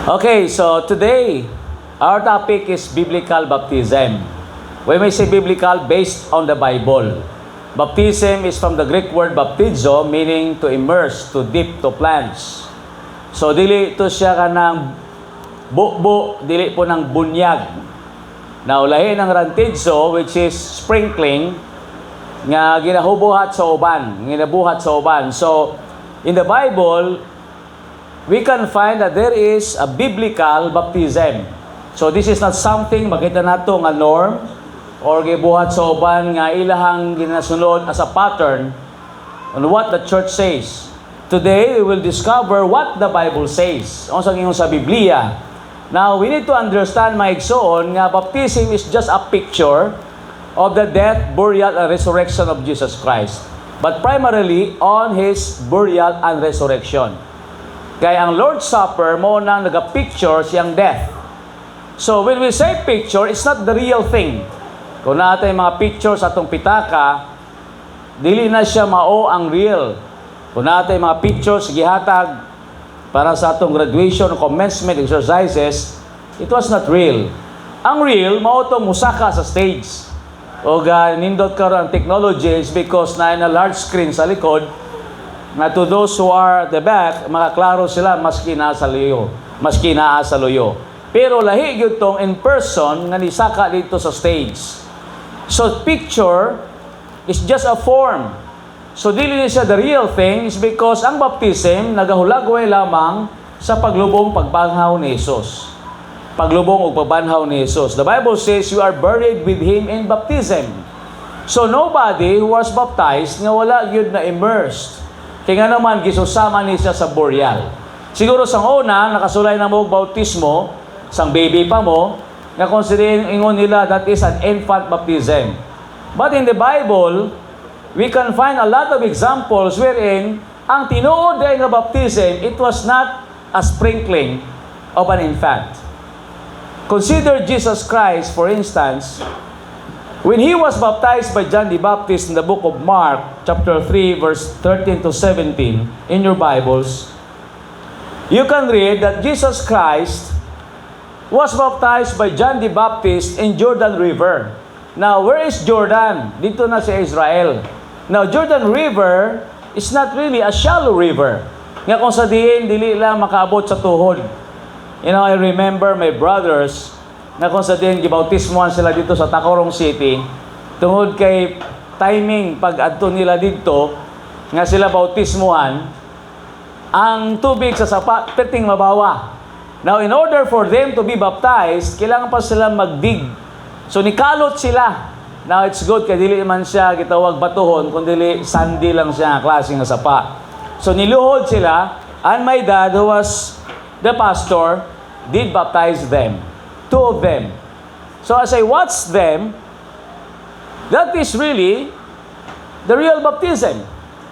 Okay, so today, our topic is biblical baptism. When we say biblical, based on the Bible. Baptism is from the Greek word baptizo, meaning to immerse, to dip, to plunge. So, dili ito siya ka ng bukbo, dili po ng bunyag. Naulahin ng rantidzo, which is sprinkling, nga ginahubuhat sa uban, ginabuhat sa uban. So, in the Bible, we can find that there is a biblical baptism. So, this is not something makita nato nga norm or gibuhat sa uban nga ilahang ginasunod as a pattern on what the church says. Today, we will discover what the Bible says. Ang sa Biblia. Now, we need to understand, mga igsoon, nga baptism is just a picture of the death, burial, and resurrection of Jesus Christ. But primarily, on His burial and resurrection. Kaya ang Lord's Supper, mo nang nag-picture siyang death. So, when we say picture, it's not the real thing. Kung natin mga pictures atong pitaka, dili na siya mao ang real. Kung natin mga pictures gihatag para sa atong graduation, commencement exercises, it was not real. Ang real, mao itong musaka sa stage. O nindot karon ang technologies because na large screen sa likod, na to those who are at the back, makaklaro sila maski naa sa luyo. Pero lahi gyud tong in person nga nisaka dito sa stage. So picture is just a form. So dili ni siya the real thing is because ang baptism nagahulagway lamang sa paglubong pagbanhaw ni Jesus. Paglubong ug pagbanhaw ni Jesus. The Bible says you are buried with Him in baptism. So nobody who was baptized nga wala gyud na immersed. Kaya nga naman, gisusama niya sa burial. Siguro sa una, nakasulay na mo bautismo, sang baby pa mo, nga considering ingon nila that is an infant baptism. But in the Bible, we can find a lot of examples wherein ang tinuod ay nga baptism, it was not a sprinkling of an infant. Consider Jesus Christ, for instance, when He was baptized by John the Baptist in the book of Mark, chapter 3, verse 13 to 17, in your Bibles, you can read that Jesus Christ was baptized by John the Baptist in Jordan River. Now, where is Jordan? Dito na sa Israel. Now, Jordan River is not really a shallow river. Nga kung sa diin, dili lang makaabot sa tuhod. You know, I remember my brothers, na kung sa din, gibautismohan sila dito sa Tacorong City, tungod kay timing pag-adto nila dito, nga sila bautismohan, ang tubig sa sapa, peting mabawa. Now, in order for them to be baptized, kailangan pa sila magdig. So, nikalot sila. Now, it's good, kaya dili man siya gitawag batuhon, kundi sandy lang siya, klase nga sapa. So, niluhod sila, and my dad, who was the pastor, did baptize them. Two of them. So as I watch them, that is really the real baptism.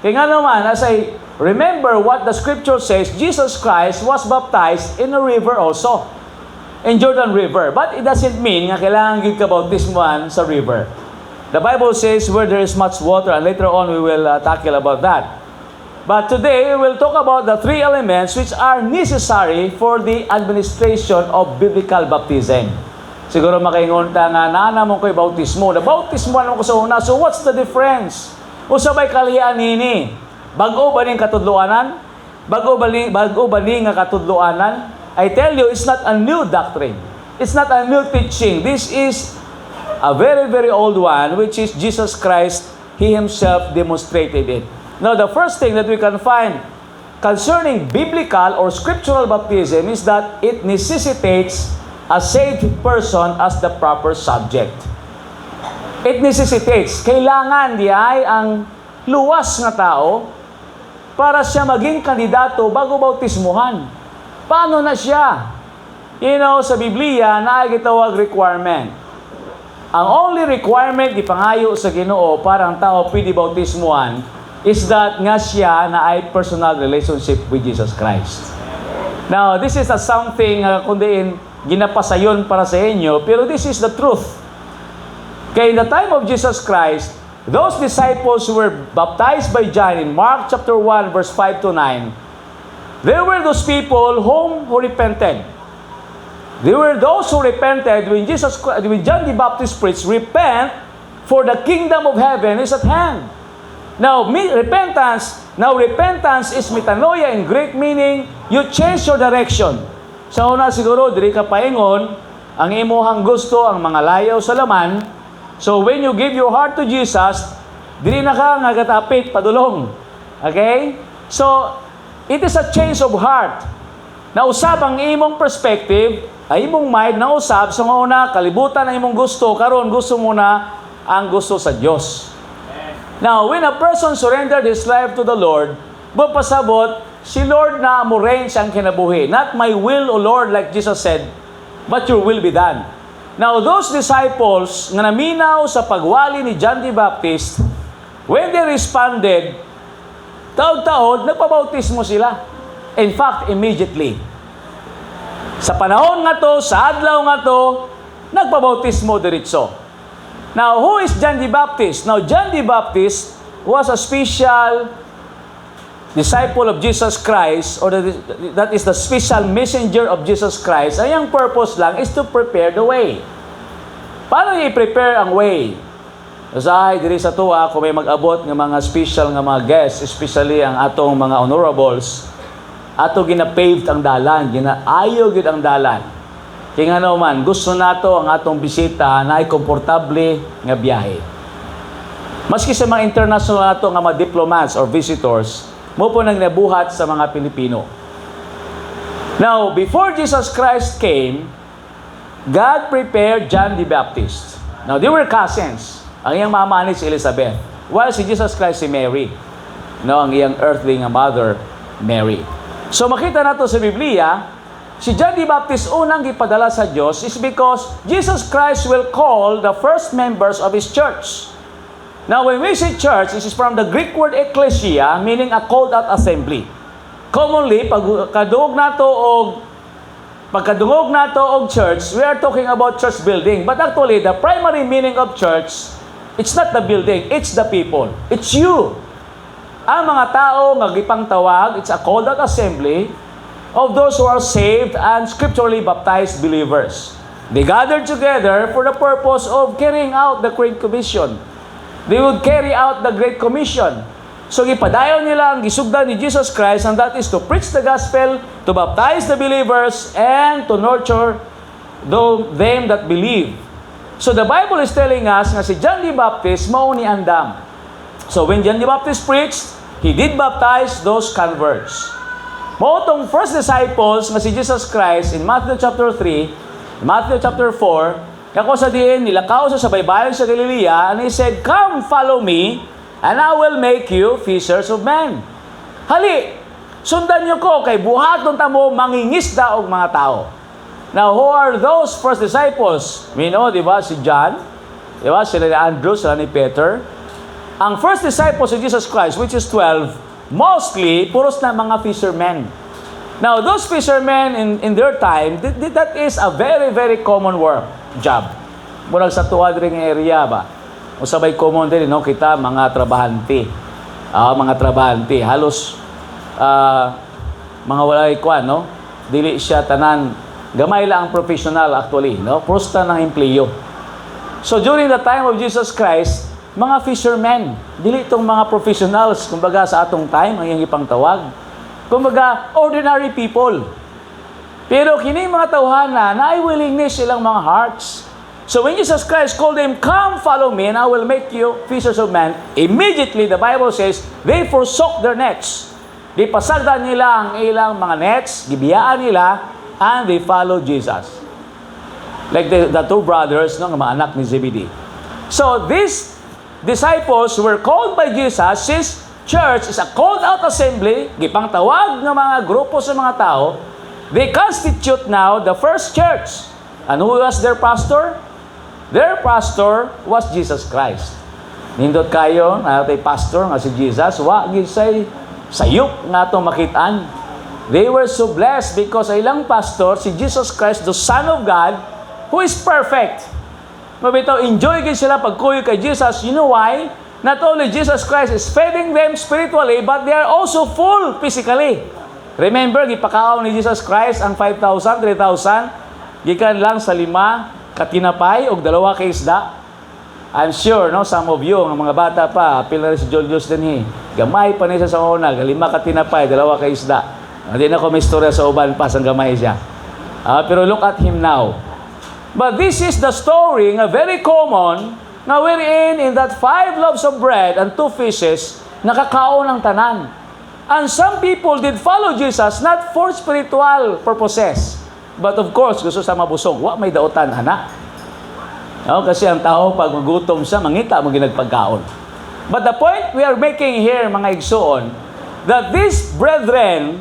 Kaya nga naman, as I remember what the scripture says, Jesus Christ was baptized in a river also. In Jordan River. But it doesn't mean nga kailangan gid ka bautismuhan sa river. The Bible says where there is much water, and later on we will tackle about that. But today, we will talk about the three elements which are necessary for the administration of biblical baptism. Siguro makaingon ta nga, naana mo ko'y bautismo. Na bautismo naman ko sa una. So what's the difference? O sabay kalihan nini? Bago ba ning katudloanan? Bago ba ning nga katudloanan? I tell you, it's not a new doctrine. It's not a new teaching. This is a very, very old one, which is Jesus Christ. He Himself demonstrated it. Now, the first thing that we can find concerning biblical or scriptural baptism is that it necessitates a saved person as the proper subject. It necessitates, kailangan di ay ang luwas nga tao para siya maging kandidato bago bautismuhan. Paano na siya? You know, sa Biblia, naay gitawag requirement. Ang only requirement ipangayo sa Ginoo para ang tao pwede bautismuhan is that nga siya na ay personal relationship with Jesus Christ. Now, this is something kundi ginapasayon para sa inyo, pero this is the truth. Kaya in the time of Jesus Christ, those disciples who were baptized by John in Mark chapter 1, verse 5 to 9, there were those people who repented. They were those who repented when John the Baptist preached, repent, for the kingdom of heaven is at hand. Now, repentance is metanoia in Greek, meaning you change your direction. Sa una siguro, diri ka paingon, ang imuhang gusto, ang mga layaw sa laman. So, when you give your heart to Jesus, diri na ka ngagatapit, padulong. Okay? So, it is a change of heart. Nausab ang imong perspective, ay imong mind, nausab, sa una, kalibutan ang imong gusto, karon gusto mo na ang gusto sa Diyos. Now, when a person surrendered his life to the Lord, pasabot, si Lord na mo reign siyang kinabuhi. Not my will, O Lord, like Jesus said, but your will be done. Now, those disciples nga naminaw sa pagwali ni John the Baptist, when they responded, taod-taod, nagpabautismo sila. In fact, immediately. Sa panahon nga to, sa adlaw nga to, nagpabautismo diretso. Now, who is John the Baptist? Now, John the Baptist was a special disciple of Jesus Christ, or that is the special messenger of Jesus Christ. Ang purpose lang is to prepare the way. Paano i-prepare ang way? Usahay, diri sa tuwa, kung may mag-abot ng mga special nga mga guests, especially ang atong mga honorables, ato gina-paved ang dalan, ginaayo gid ang dalan. Kaya nga naman, gusto nato ang atong bisita na ay komportable nga biyahe. Maski sa mga international nato nga mga diplomats or visitors, mo po nang nabuhat sa mga Pilipino. Now, before Jesus Christ came, God prepared John the Baptist. Now, they were cousins. Ang iyang mama ni si Elizabeth. While si Jesus Christ si Mary. No, ang iyang earthly nga mother, Mary. So, makita nato sa Biblia, si John the Baptist unang gipadala sa Diyos is because Jesus Christ will call the first members of His church. Now, when we say church, this is from the Greek word ecclesia, meaning a called out assembly. Commonly, pagkadungog nato og church, we are talking about church building. But actually, the primary meaning of church, it's not the building, it's the people. It's you. Ang mga tao nga gipangtawag, it's a called out assembly of those who are saved and scripturally baptized believers. They gathered together for the purpose of carrying out the Great Commission. They would carry out the Great Commission. So, ipadayon nila ang gisugdan ni Jesus Christ, and that is to preach the gospel, to baptize the believers, and to nurture them that believe. So, the Bible is telling us nga si John the Baptist mao ni andam. So, when John the Baptist preached, he did baptize those converts. Mao tong first disciples nga si Jesus Christ in Matthew chapter 3, Matthew chapter 4, kako sa diin nilakaw sa baybayon sa Galilea, and he said, "Come, follow me, and I will make you fishers of men." Hali, sundan niyo ko kay buhaton ta mo mangingisda og mga tao. Now, who are those first disciples? We know, di ba, si John, di ba, sila ni Andrew, sila ni Peter. Ang first disciples of Jesus Christ, which is 12, mostly, puros na mga fishermen. Now, those fishermen in their time, that is a very, very common job. Murag sa tuwa rin area ba? O sabay common din, no? Kita, mga trabahante. Mga trabahante. Halos, mga walay kwan, no? Dili siya tanan. Gamay lang ang professional actually, no? Puros ta ng empleyo. So, during the time of Jesus Christ, mga fishermen, dili itong mga professionals, kumbaga sa atong time, ang iyang ipangtawag. Kumbaga, ordinary people. Pero kining mga tawhana, na ay willingness silang mga hearts. So when Jesus Christ called them, "Come, follow me, and I will make you fishers of men," immediately, the Bible says, they forsook their nets. Di pasagdan nila ang ilang mga nets, gibiyaan nila, and they followed Jesus. Like the two brothers, no, mga anak ni Zebedee. So these disciples were called by Jesus. Since church is a called out assembly, gipang tawag ng mga grupo sa mga tao, they constitute now the first church. And who was their pastor? Their pastor was Jesus Christ. Nindot kayo, natay pastor nga si Jesus, wa gisay sayop nga itong makitaan. They were so blessed because ilang pastor, si Jesus Christ, the Son of God, who is perfect. Mabitaw, enjoy gid sila pagkuyo kay Jesus. You know why? Not only Jesus Christ is feeding them spiritually, but they are also full physically. Remember, gipakaon ni Jesus Christ ang 5,000, 3,000. Gikan lang sa 5 katinapay o 2 ka isda. I'm sure, no, some of you, ng mga bata pa, apil na rin si Julius din gamay pa niya sa una, 5 katinapay, 2 ka isda. Hindi na ko may istorya sa uban pa, sang gamay siya. Pero look at him now. But this is the story nga very common nga wherein in that 5 loaves of bread and 2 fishes, nakakaon ng tanan. And some people did follow Jesus not for spiritual purposes, but of course, gusto sa mabusog. Wa may daotan, ana. Kasi ang tao, pag magutom siya, mangita mo ginagpagkaon. But the point we are making here, mga igsoon, that these brethren,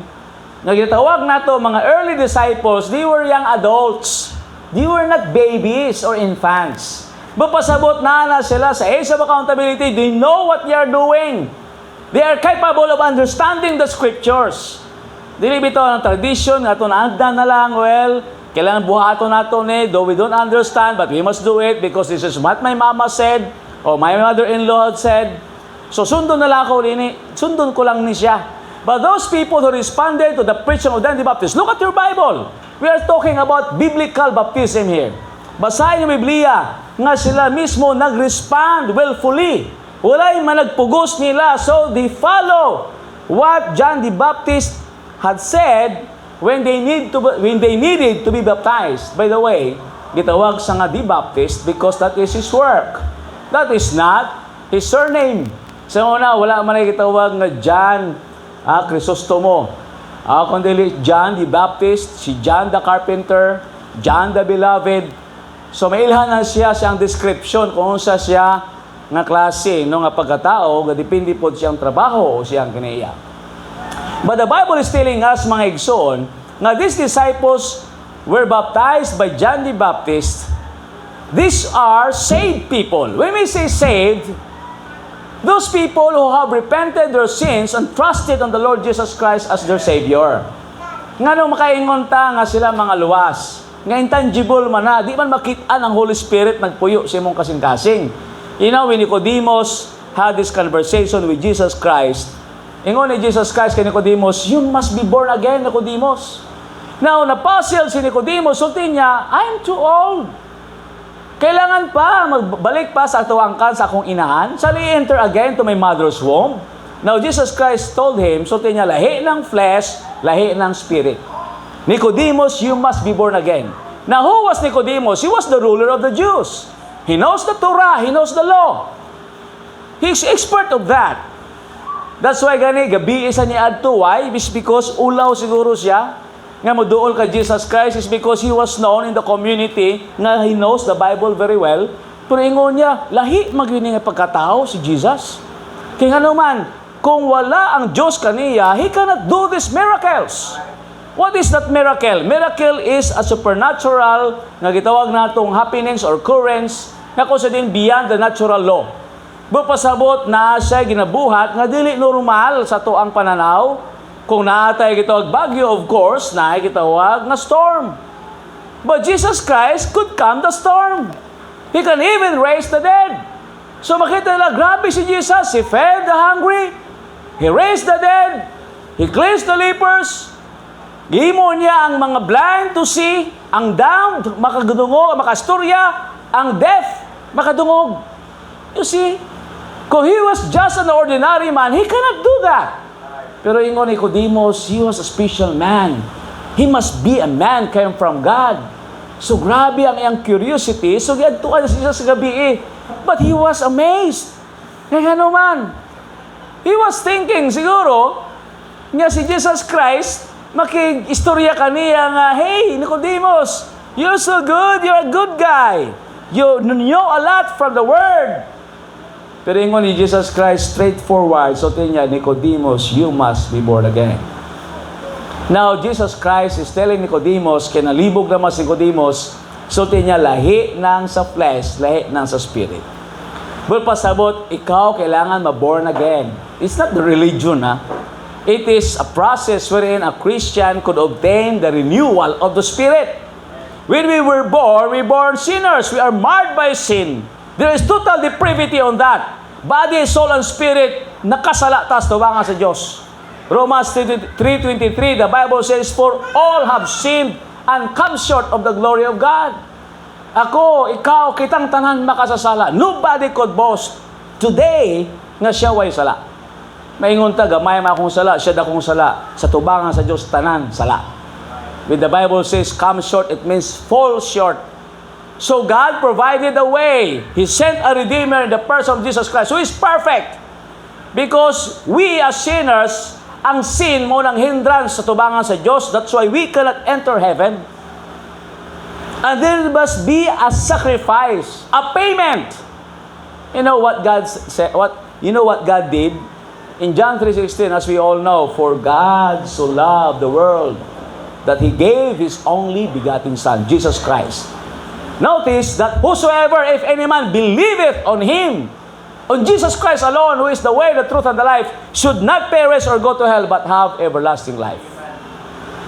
na ginatawag nato mga early disciples, they were young adults. They were not babies or infants. Bapasabot na sila sa age of accountability. They know what they are doing. They are capable of understanding the scriptures. Dili bitaw ng tradition, nga ito na lang, well, kailangan buhaton nato though we don't understand, but we must do it because this is what my mama said, or my mother-in-law had said. So, sundon na lang ako sundon ko lang ni siya. But those people who responded to the preaching of John the Baptist, look at your Bible. We are talking about biblical baptism here. Basahin yung Biblia, nga sila mismo nag-respond willfully. Walay managpugos nila, so they follow what John the Baptist had said when they needed to be baptized. By the way, gitawag sa nga di Baptist because that is his work. That is not his surname. Sa una, wala man ay gitawag nga John Crisostomo. Kundi John the Baptist, si John the Carpenter, John the Beloved. So mailhan na siya siyang description kung sa siya nga klase no nga pagkatao, nga depende po siyang trabaho o siyang kinaiya. But the Bible is telling us, mga igsoon, na these disciples were baptized by John the Baptist. These are saved people. When we say saved, those people who have repented their sins and trusted on the Lord Jesus Christ as their Savior. Nga nung makaingon ta nga sila mga luwas, nga intangible man na, di man makitaan ang Holy Spirit nagpuyo sa imong kasing-kasing. You know, when Nicodemus had this conversation with Jesus Christ, ingon ni Jesus Christ kay Nicodemus, you must be born again, Nicodemus. Now, napasil si Nicodemus, sulti niya, I'm too old. Kailangan pa, magbalik pa sa tuwangkan sa akong inahan. Shall I enter again to my mother's womb? Now, Jesus Christ told him, sulti niya, lahi ng flesh, lahi ng spirit. Nicodemus, you must be born again. Now, who was Nicodemus? He was the ruler of the Jews. He knows the Torah, he knows the law. He's expert of that. That's why gani gabi isa ni adto, why? Is because ulaw siguro siya nga moduol ka Jesus Christ is because he was known in the community nga he knows the Bible very well. Pero ingon niya, lahi magyuni nga pagkatao si Jesus. Kaya nga naman, kung wala ang Diyos kaniya, he cannot do these miracles. What is that miracle? Miracle is a supernatural nga gitawag natong happenings or occurrence nga kung sa din beyond the natural law. Bupasabot na siya ginabuhat nga dili normal sa tuang pananaw. Kung naatay gitawag bagyo, of course, na gitawag nga storm. But Jesus Christ could calm the storm. He can even raise the dead. So makita nila, grabe si Jesus. He fed the hungry. He raised the dead. He cleansed the lepers. Gihimo niya ang mga blind to see, ang dumb makadungog, makasturya, ang deaf makadungog. You see? Kung he was just an ordinary man, he cannot do that. Pero ingon Nicodemus, he was a special man. He must be a man came from God. So grabe ang iyang curiosity. So giadtuan siya sa gabi But he was amazed. Kaya naman, he was thinking siguro, nga si Jesus Christ, makig-istorya kaniya nga, hey, Nicodemus, you're so good, you're a good guy. You know a lot from the Word. Pero ingon ni Jesus Christ, straightforward, so tinya, Nicodemus, you must be born again. Now, Jesus Christ is telling Nicodemus, kinalibog naman si Nicodemus, so tinya, lahi nang sa flesh, lahi nang sa spirit. But pasabot, ikaw kailangan ma-born again. It's not the religion, ha? It is a process wherein a Christian could obtain the renewal of the Spirit. When we were born sinners. We are marred by sin. There is total depravity on that. Body, soul, and spirit, nakasala tas tuwangan sa Diyos. Romans 3:23, the Bible says, for all have sinned and come short of the glory of God. Ako, ikaw, kitang tanan makasasala. Nobody could boast today nga siya way sala. Maingon ta, gamay ma akong sala, siya dakong sala. Sa tubangan sa Diyos, tanan, sala. When the Bible says, come short, it means fall short. So God provided a way. He sent a Redeemer in the person of Jesus Christ, who is perfect. Because we as sinners, ang sin mo nang hindrance sa tubangan sa Diyos. That's why we cannot enter heaven. And there must be a sacrifice, a payment. You know what God said? You know what God did? In John 3:16, as we all know, for God so loved the world that He gave His only begotten Son, Jesus Christ. Notice that whosoever, if any man, believeth on Him, on Jesus Christ alone, who is the way, the truth, and the life, should not perish or go to hell, but have everlasting life.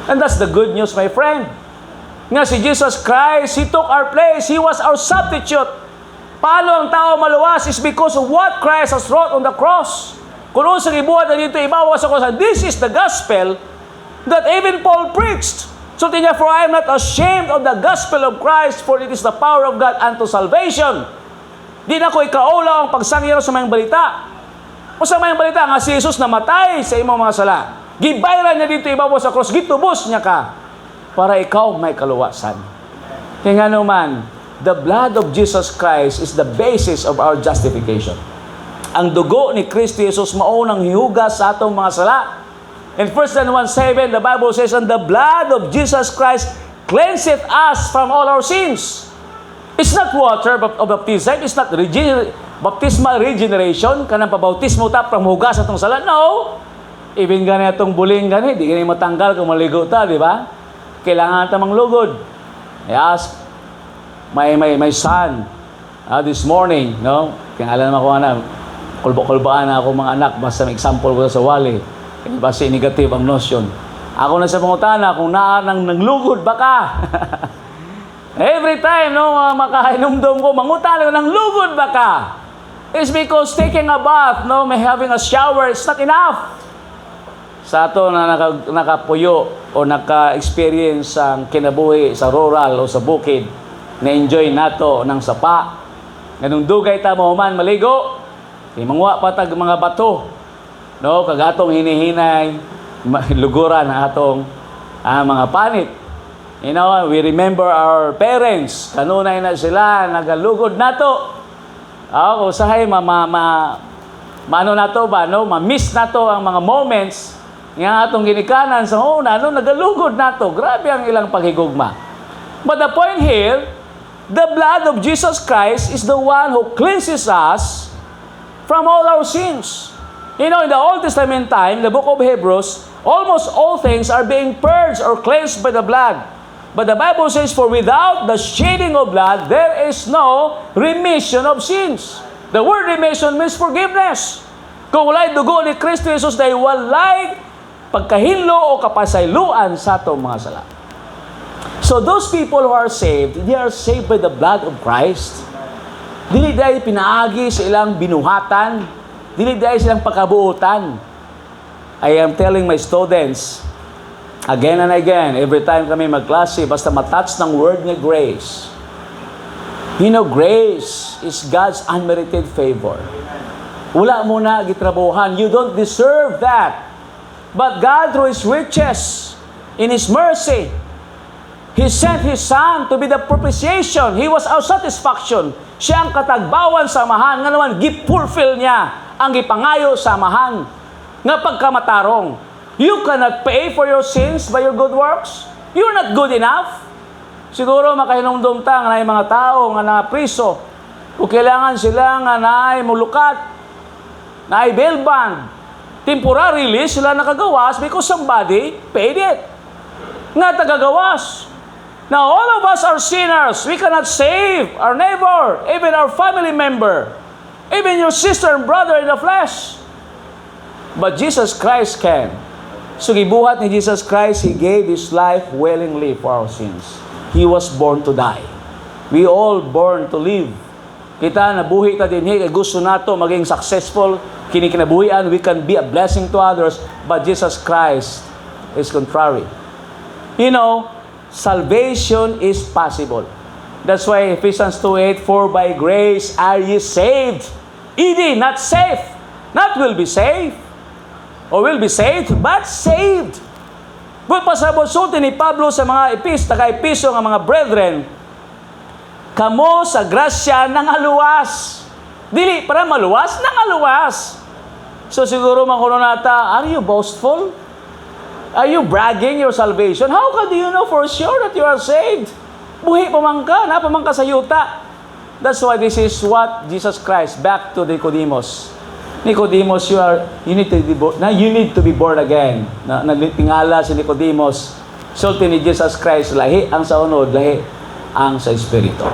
And that's the good news, my friend. Nga si Jesus Christ, He took our place. He was our substitute. Paano ang tao maluwas is because of what Christ has wrought on the cross. Kung sa gibuhat na dito, ibawas ako sa, this is the gospel that even Paul preached. So therefore, I am not ashamed of the gospel of Christ, for it is the power of God unto salvation. Di na ko ikaulaw ang pagsangyaw sa mayang balita. O sa mayang balita, nga si Jesus namatay sa imong mga sala. Gibayran niya dito ibabaw sa cross, gitubos niya ka para ikaw may kaluwasan. Kaya nga naman, the blood of Jesus Christ is the basis of our justification. Ang dugo ni Kristo Jesus maunang hihugas sa atong mga sala. In 1 John 1:7, the Bible says, and the blood of Jesus Christ cleanseth us from all our sins. It's not water of baptism. It's not baptismal regeneration. Kanang pabautismo ta from hugas atong sala. No. Even gani atong buling gani, di gani matanggal kung maligo ta, di ba? Kailangan ta manglugod. I ask my son this morning, no? Kaya alam ako na, kulba-kulbaan na ako mga anak, basta may example ko sa wali. Basta negative ang notion. Ako na sa pangutana, kung nang naglugod ba ka? Every time, no, makahinumdum ko, mangutana ko, nang lugod ba ka? It's because taking a bath, no, may having a shower, it's not enough. Sa ato na nakapuyo o naka-experience ang kinabuhi sa rural o sa bukid, na-enjoy nato ng sapa. Ganung dugay ta mo man maligo, mangwa patag mga bato. No, kagatong hinihinay, luguran ang atong mga panit. You know, we remember our parents, kanunay na sila, nagalugod nato. Kung sahay, maano nato ba, no? Ma-miss nato ang mga moments nga atong ginikanan sa una, no? Nagalugod nato. Grabe ang ilang paghigugma. But the point here, the blood of Jesus Christ is the one who cleanses us from all our sins. You know, in the Old Testament time, the book of Hebrews, almost all things are being purged or cleansed by the blood. But the Bible says, for without the shedding of blood, there is no remission of sins. The word remission means forgiveness. Kung walay dugo ni Kristo Jesus, dahil walay pagkahinlo o kapasayloan sa atong mga sala. So those people who are saved, they are saved by the blood of Christ. Dili dahil pinaagi sa ilang binuhatan, dili dahil silang pagkabuutan. I am telling my students, again and again, every time kami magklase, basta matouch ng word ni grace. You know, grace is God's unmerited favor. Wala mo na gitrabuhan. You don't deserve that. But God, through His riches, in His mercy, He sent His Son to be the propitiation. He was our satisfaction. Siya ang katagbawan sa amahan. Nga naman, gipulfill niya ang gipangayo sa amahan. Nga pagkamatarong, you cannot pay for your sins by your good works. You're not good enough. Siguro makahinumdum ta nga na mga tao nga na priso. Kung kailangan sila nga na mulukat, na bail bond, temporarily sila nakagawas because somebody paid it. Nga tagagawas. Now all of us are sinners. We cannot save our neighbor, even our family member, even your sister and brother in the flesh. But Jesus Christ can. So gibuhat ni Jesus Christ, He gave His life willingly for our sins. He was born to die. We all born to live. Kita nabuhi ta dinhi kay gusto nato maging successful kini kinabuhian, we can be a blessing to others, but Jesus Christ is contrary. You know, salvation is possible. That's why Ephesians 2:8, for by grace are ye saved. ED, not safe. Not will be saved. Or will be saved, but saved. But pasabot sulti ni Pablo sa mga taga-Episo nga mga brethren, kamo sa grasya nangaluwas. Dili para maluwas, nangaluwas. So siguro makuno nata, are you boastful? Are you bragging your salvation? How do you know for sure that you are saved? Buhi pa man ka, na pa man ka sa yuta. That's why this is what Jesus Christ, back to Nicodemus. Nicodemus, you need to be born again. Nagtingala si Nicodemus, sulti ni Jesus Christ, lahi ang sa unod, lahi ang sa Espiritu.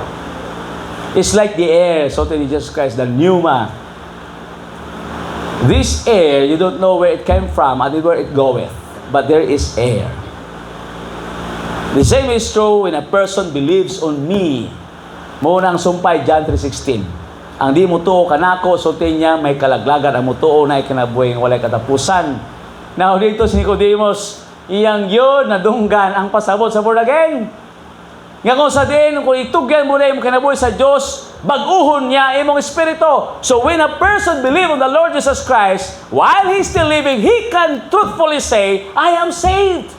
It's like the air, sulti ni Jesus Christ, the pneuma. This air, you don't know where it came from and where it goeth, but there is air. The same is true when a person believes on me. Muna ang sumpay, John 3:16. Ang di mo tuo kanako, sulti niya, may kalaglagan ang mo tuo na ikinabuhi ng walay katapusan. Now dito si Nicodemus, iyang yun, nadunggan ang pasabot sa born again. Nga kung sa din, kung itugyan mo na yung kinabuhi sa Diyos, baguhon niya imong espiritu. So when a person believes on the Lord Jesus Christ, while he's still living, he can truthfully say, I am saved.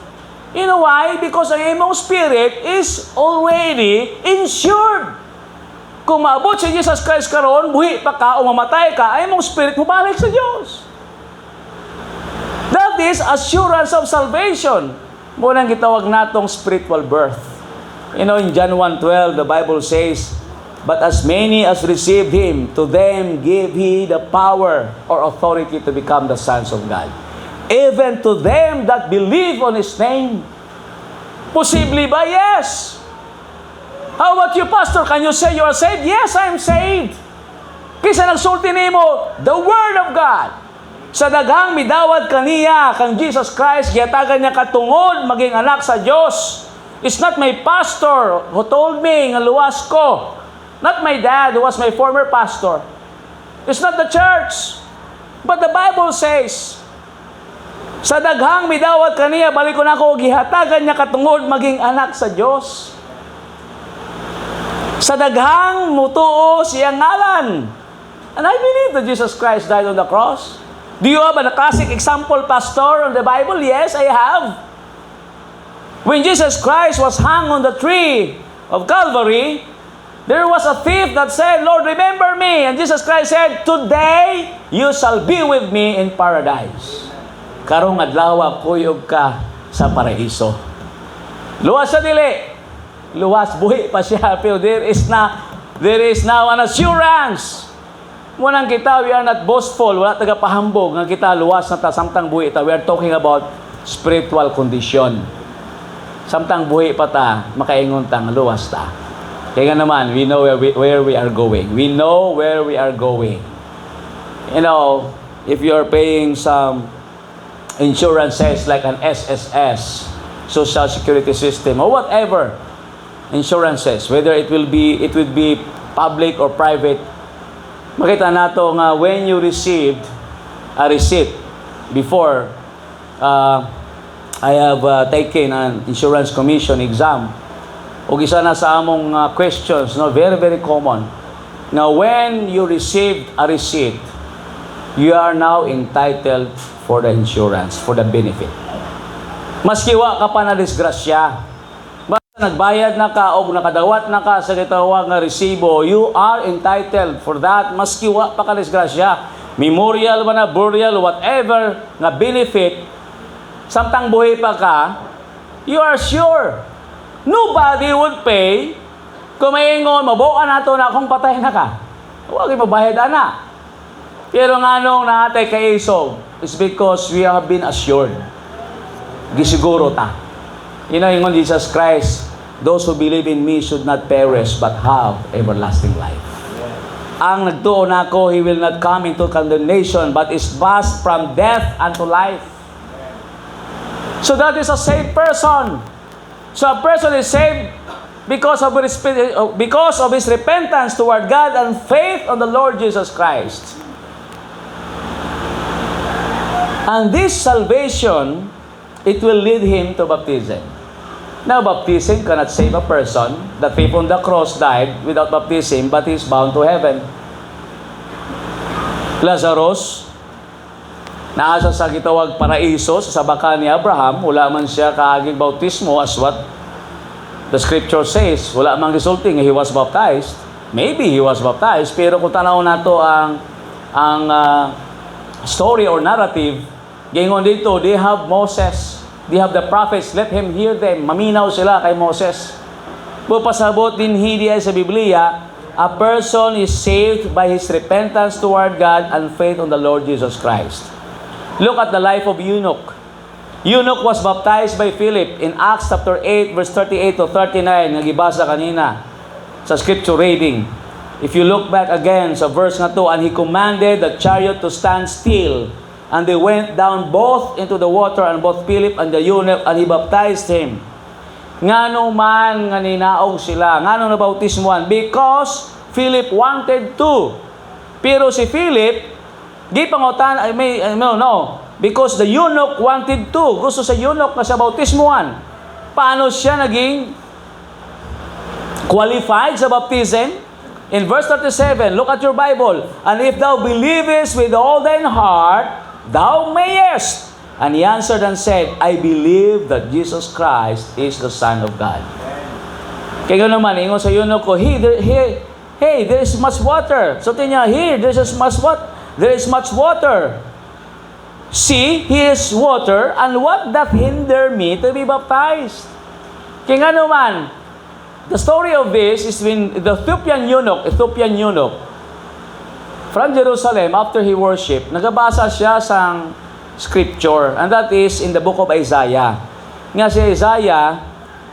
You know why? Because ang imong spirit is already insured. Kung maabot si Jesus Christ karon, buhi pa ka o mamatay ka, ay imong spirit mo balik sa Diyos. That is assurance of salvation. Munang gitawag natong spiritual birth. You know, in John 1:12, the Bible says, but as many as received Him, to them gave He the power or authority to become the sons of God. Even to them that believe on His name. Possibly ba? Yes. How about you, Pastor? Can you say you are saved? Yes, I am saved. Kisa nagsulti nimo, the Word of God. Sa daghang midawat kaniya, kang Jesus Christ, giyatagan niya katungod, maging anak sa Diyos. It's not my pastor who told me, nga luwas ko. Not my dad who was my former pastor. It's not the church. But the Bible says, sa daghang midawat kaniya, balik ko na ako, gihatagan niya katungod, maging anak sa Diyos. Sa daghang mutuo siyang ngalan. And I believe that Jesus Christ died on the cross. Do you have a classic example, Pastor, on the Bible? Yes, I have. When Jesus Christ was hung on the tree of Calvary, there was a thief that said, Lord, remember me. And Jesus Christ said, today you shall be with me in paradise. Karong adlaw kuyog ka sa paraiso. Luwas sa dili. Luwas, buhi pa siya. Pero there is now an assurance. Munang kita, we are not boastful. Wala tagapahambog. Nga kita, luwas na ta, samtang buhi ta. We are talking about spiritual condition. Samtang buhi pa ta, makaingon tang luwas ta. Kaya nga naman, we know where we are going. We know where we are going. You know, if you are paying some insurances like an SSS, Social Security System, or whatever, insurances, whether it will be public or private, makita nato nga when you received a receipt before, I have taken an insurance commission exam. O isa na sa among questions, no, very very common. Now when you received a receipt, you are now entitled for the insurance, for the benefit. Maski wa ka pa na disgrasya, nagbayad na ka o nakadawat na ka sa gitawag nga resibo, you are entitled for that, maski wa pa ka disgrasya. Memorial ba na, burial, whatever nga benefit, samtang buhay pa ka, you are sure. Nobody would pay kung maingon, mabukan nato na kung patay na ka. Huwag mabayad na. Pero nga nung naatay kay Esau, is because we have been assured. Gisiguro ta. You know, ingon Jesus Christ, those who believe in me should not perish but have everlasting life. Ang nagtuo nako, he will not come into condemnation but is passed from death unto life. So that is a saved person. So a person is saved because of his repentance toward God and faith on the Lord Jesus Christ. And this salvation, it will lead him to baptism. Now, baptism cannot save a person. The thief on the cross died without baptism, but he's bound to heaven. Lazarus, naasa sa gitawag paraiso, sa sabaka ni Abraham, wala man siya kaaging bautismo as what the scripture says. Wala mang resulting, he was baptized. Maybe he was baptized, pero kung tanaw nato ang story or narrative, gingon dito, they have Moses. They have the prophets, let him hear them. Maminaw sila kay Moses. Pupasabot din hindi sa Biblia, a person is saved by his repentance toward God and faith on the Lord Jesus Christ. Look at the life of Eunuch. Eunuch was baptized by Philip in Acts chapter 8, verse 38 to 39, nagibasa kanina sa scripture reading. If you look back again sa verse nga to, and he commanded the chariot to stand still, and they went down both into the water, and both Philip and the eunuch, and he baptized him. Ngano man nga ninaog sila, ngano nabautismuan? Because Philip wanted to. Pero si Philip, because the eunuch wanted to. Gusto sa eunuch na sa bautismuan. Paano siya naging qualified sa baptism? In verse 37, look at your Bible. And if thou believest with all thine heart, thou mayest. And he answered and said, I believe that Jesus Christ is the Son of God. Kaya naman, ingon sa eunuch ko, hey, there is much water. So tinya, here, there is much water. See, here is water, and what doth hinder me to be baptized? Kaya naman, the story of this is when the Ethiopian eunuch, from Jerusalem, after he worshiped, nagabasa siya sa scripture, and that is in the book of Isaiah. Nga si Isaiah,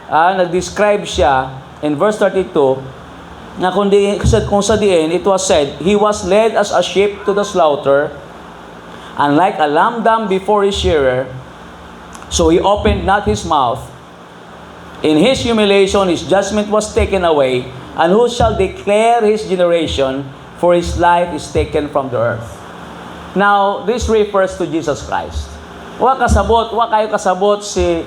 nag-describe siya in verse 32, na kung sa diin, it was said, he was led as a sheep to the slaughter, and like a lamb dumb before his shearer, so he opened not his mouth. In his humiliation, his judgment was taken away, and who shall declare his generation? For his life is taken from the earth. Now, this refers to Jesus Christ. Wa kayo kasabot si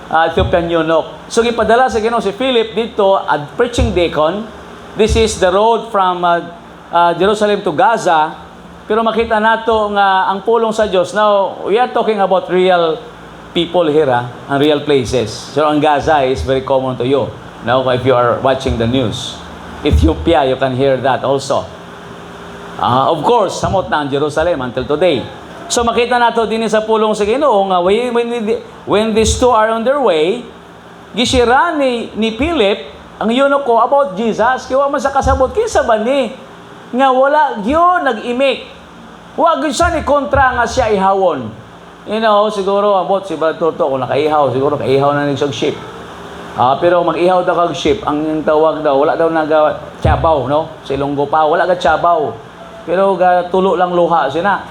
Ethiopian eunuch. So, ipadala sa Ginoo si Philip dito at preaching deacon. This is the road from Jerusalem to Gaza. Pero makita nato nga ang pulong sa Dios. Now, we are talking about real people here, and real places. So, ang Gaza is very common to you. Now, if you are watching the news. Ethiopia, you can hear that also. Of course, samot na ang Jerusalem until today. So makita nato din sa pulong sa Ginoo nga when these two are on their way, gisira ni Philip ang eunuch ko about Jesus, kaya man sa kasabot kinsa ba ni nga wala gyud nag-imik. Wa gyud siya ni kontra nga siya ihawon. You know, siguro abot si Brad Turto kung nakaihaw, siguro kaihaw na ning ship. Pero mag-ihaw daw kag ship, ang tawag daw, wala daw Chabaw, no? Sa Ilonggo pa, wala ka Chabaw. Pero tulo lang luha sina.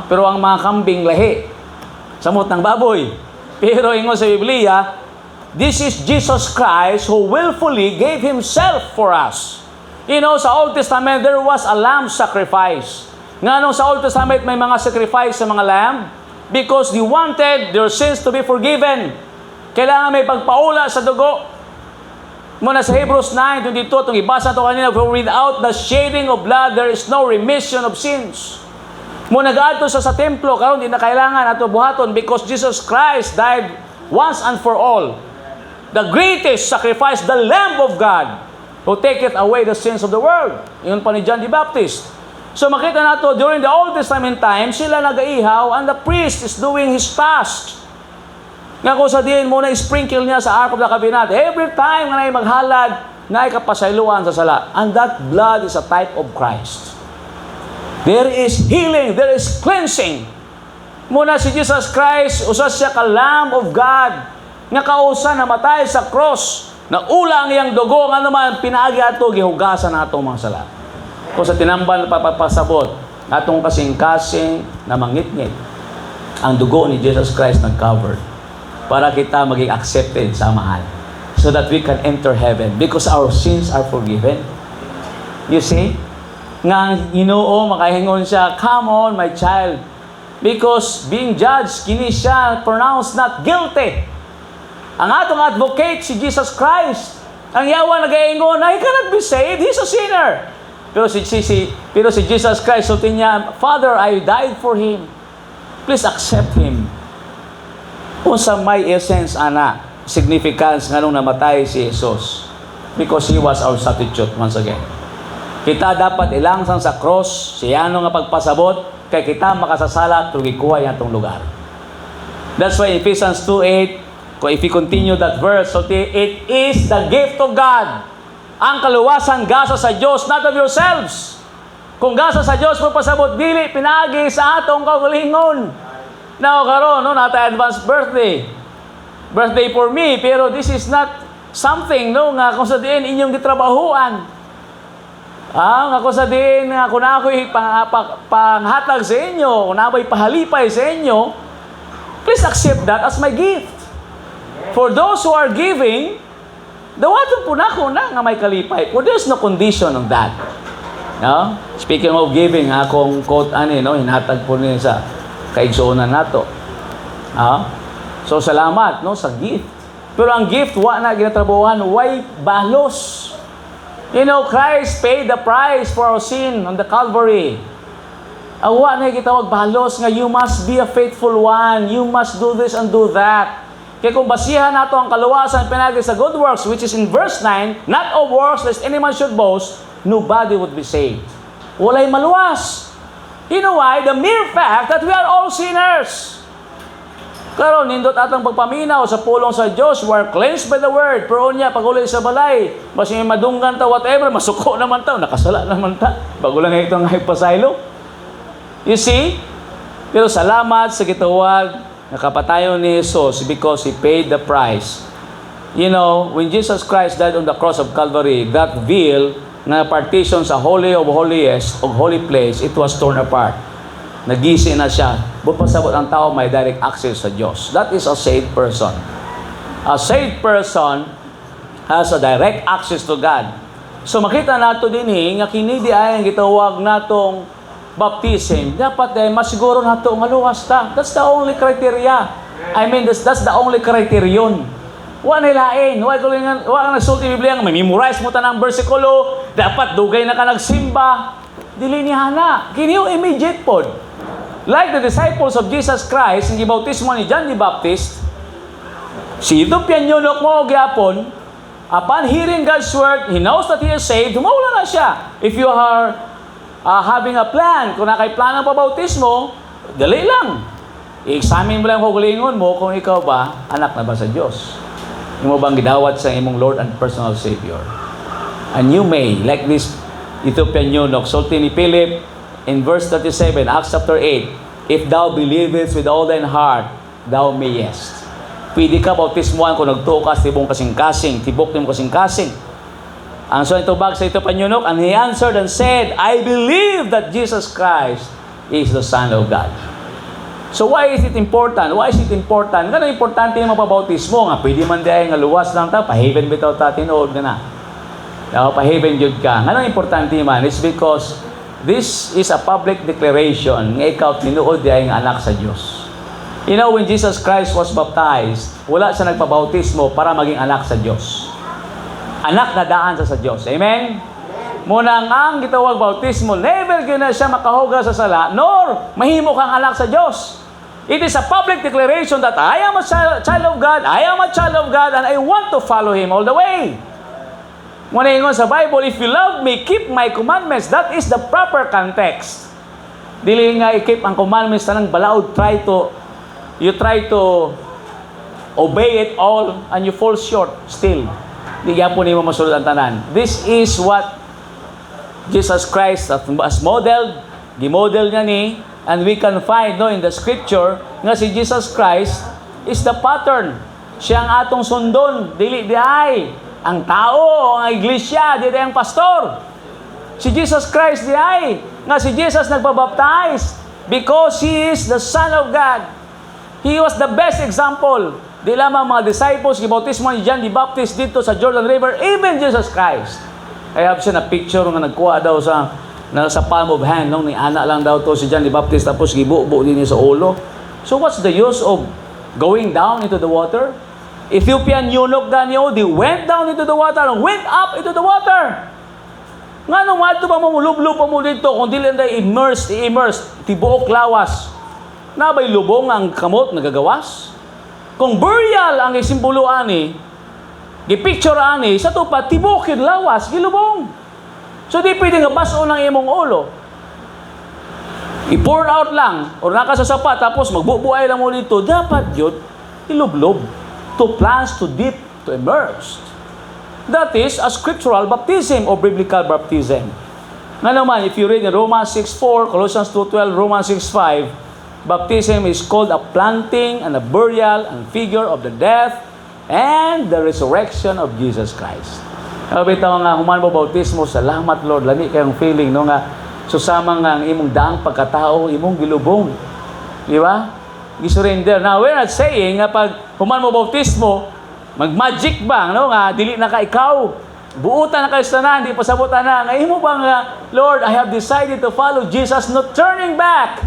Pero ang mga kambing lahi. Samot ng baboy. Pero ingon sa Biblia, this is Jesus Christ who willfully gave Himself for us. You know, sa Old Testament, there was a lamb sacrifice. Nga nung sa Old Testament, may mga sacrifice sa mga lamb because they wanted their sins to be forgiven. Kailangan may pagpaula sa dugo. Muna sa Hebrews 9:22, itong ibasa ito kanina, for without the shedding of blood, there is no remission of sins. Muna nag-ato sa templo, karon di na kailangan ato buhaton because Jesus Christ died once and for all. The greatest sacrifice, the Lamb of God, who taketh away the sins of the world. Yun pa ni John the Baptist. So makita nato, during the Old Testament time, sila nag-ihaw and the priest is doing his task. Nga kung sa diin mo na sprinkle niya sa Ark of the Covenant, every time na maghalad, na ikapasayluan sa sala. And that blood is a type of Christ. There is healing, there is cleansing. Muna si Jesus Christ, usas siya ka Lamb of God, nga kausa na matay sa cross, na ulang iyang dugo, nga naman pinaagi ato, gihugasan na atong mga sala. Kung sa tinamban na papapasabot, atong kasing-kasing na mangit-ngit, ang dugo ni Jesus Christ nag-covered para kita maging accepted sa mahal so that we can enter heaven because our sins are forgiven. You see? Nga Ginoo makahingon siya, come on my child, because being judged, kini siya pronounced not guilty. Ang atong advocate, si Jesus Christ. Ang yawa nag-iingon, I cannot be saved. He's a sinner. Pero si Jesus Christ, sultin niya, Father, I died for him. Please accept him. Kung sa may essence, ana, significance nga nung namatay si Jesus. Because he was our substitute once again. Kita dapat ilangsang sa cross, siya nga pagpasabot, kay kita makasasala, tugikuha yan itong lugar. That's why Ephesians 2:8, if you continue that verse, so it is the gift of God. Ang kaluwasan, gasa sa Diyos, not of yourselves. Kung gasa sa Diyos, magpasabot, dili, pinagi sa atong kaugalingon. Now, karon, no, nata advanced birthday. Birthday for me, pero this is not something, no, nga kung sa diin inyong gitrabahuan. Nga kung sa diin, nga kung ako'y panghatag sa inyo, kung ako'y pahalipay sa inyo, please accept that as my gift. For those who are giving, dawaton po na ako na nga may kalipay. For there's no condition on that. No? Speaking of giving, akong quote, no, hinatag po niya sa kaigsuunan nato. So, salamat, no, sa gift. Pero ang gift, wa na ginatrabuhan, why balos? You know, Christ paid the price for our sin on the Calvary. Awa na gitawag balos nga, you must be a faithful one. You must do this and do that. Kaya kung basihan nato ang kaluwasan pinagi sa good works, which is in verse 9, not of works lest any man should boast, nobody would be saved. Walay maluwas. You know why? The mere fact that we are all sinners. Karon nindot atang pagpaminaw sa pulong sa Dios, we are cleansed by the word. Pero niya pagulay sa balay, mas may madunggan ta whatever, masuko naman ta, nakasala naman ta. Bagulang itong hypasilo. You see? Pero salamat sa gitawag nakapatayon ni Jesus because He paid the price. You know, when Jesus Christ died on the cross of Calvary, that veil na partition sa Holy of Holiest of Holy Place, it was torn apart. Nagisi na siya. Pasabot ang tao may direct access sa Diyos. That is a saved person. A saved person has a direct access to God. So makita nato din nga kini di ay ang gitawag natong baptism. Dapat ay masiguro nato nga luwas ta. That's the only criteria. I mean, that's the only criterion. Wa na lain. Wa ka nagsulti Biblia nga memorize mo ta ng bersikulo. Dapat dugay na ka nagsimba. Dili ni hana. Kini yung immediate pod. Like the disciples of Jesus Christ, ang gibautismo ni John the Baptist, si Ethiopian eunuch mo gyapon, upon hearing God's word, he knows that he is saved, humawala na siya. If you are having a plan, kung nakay plan ng pabautismo, dali lang. I-examine mo lang ang hugulingon mo kung ikaw ba, anak na ba sa Diyos. Yung mo bang gidawat sa imong Lord and personal Savior. And you may, like this Ethiopian eunuch, sulti ni Philip, in verse 37, Acts chapter 8, if thou believest with all thine heart, thou mayest. Pwede ka bautismuhan kung nagtuo ka sa tibong kasing-kasing, tibok ng kasing-kasing. Ang so ito bag sa ito panyunok, and he answered and said, I believe that Jesus Christ is the Son of God. So why is it important? Why is it important? Ganun importante yung mapabautismo nga. Pwede man diay nga luwas lang ta, paheaven bitaw ta, tinood ka na. Paheaven jud ka. Ganun importante man. It's because this is a public declaration nga ikaw tinuod diay nga anak sa Dios. You know, when Jesus Christ was baptized, wala siya nagpabautismo para maging anak sa Dios. Anak na daan sa Dios. Amen? Muna ang gitawag bautismo, never gina siya makahuga sa sala, nor mahimo kang anak sa Dios. It is a public declaration that I am a child of God, I am a child of God, and I want to follow Him all the way. Muna ingon sa Bible, if you love me, keep my commandments. That is the proper context. Dili nga i-keep ang commandments na ng balaod, you try to obey it all, and you fall short still. Di gyapon nimo masulod ang tanan. This is what Jesus Christ as modeled, gimodel niya ni, and we can find in the scripture nga si Jesus Christ is the pattern. Siya ang atong sundon, dili diay ang tao, ang iglesia, dili ang pastor. Si Jesus Christ diay nga si Jesus nagpabaptize because He is the Son of God. He was the best example. Di lamang mga disciples, gibautismo ni John the Baptist dito sa Jordan River, even Jesus Christ. Kaya siya na picture nga nagkuha daw sa palm of hand, ni anak lang daw to si John the Baptist, tapos gibubo din niya sa ulo. So what's the use of going down into the water? Ethiopian eunuch ganyo, they went down into the water and went up into the water. Nga nung madto pa mo, lublob pa mo dito, kung dili na immersed, tibuok lawas. Nabay lubong ang kamot nagagawas? Kung burial ang isimbolo ani, gipicture ani, sa tupa, tibuok yun lawas, gilubong. So di pwede nga baso ng imong ulo. I-pour out lang, o nakasasapat, tapos magbubuay lang mo dito, dapat yun, ilublob. To plunge, to dip, to immerse. That is a scriptural baptism or biblical baptism. Nga naman, if you read in Romans 6:4, Colossians 2:12, Romans 6:5, baptism is called a planting and a burial and figure of the death and the resurrection of Jesus Christ. Bitaw nga, human mo bautismo, salamat Lord, lani kayong feeling, no nga, susama nga ang imong daang pagkatao, imong gilubong. Di ba? Gisurrender. Now, we're not saying nga pag human mo bautismo, mag-magic ba, no? Nga, dili na ka ikaw. Buutan na kayo sa tanan, di pasabutan na. Nga, imo ba nga, Lord, I have decided to follow Jesus, not turning back.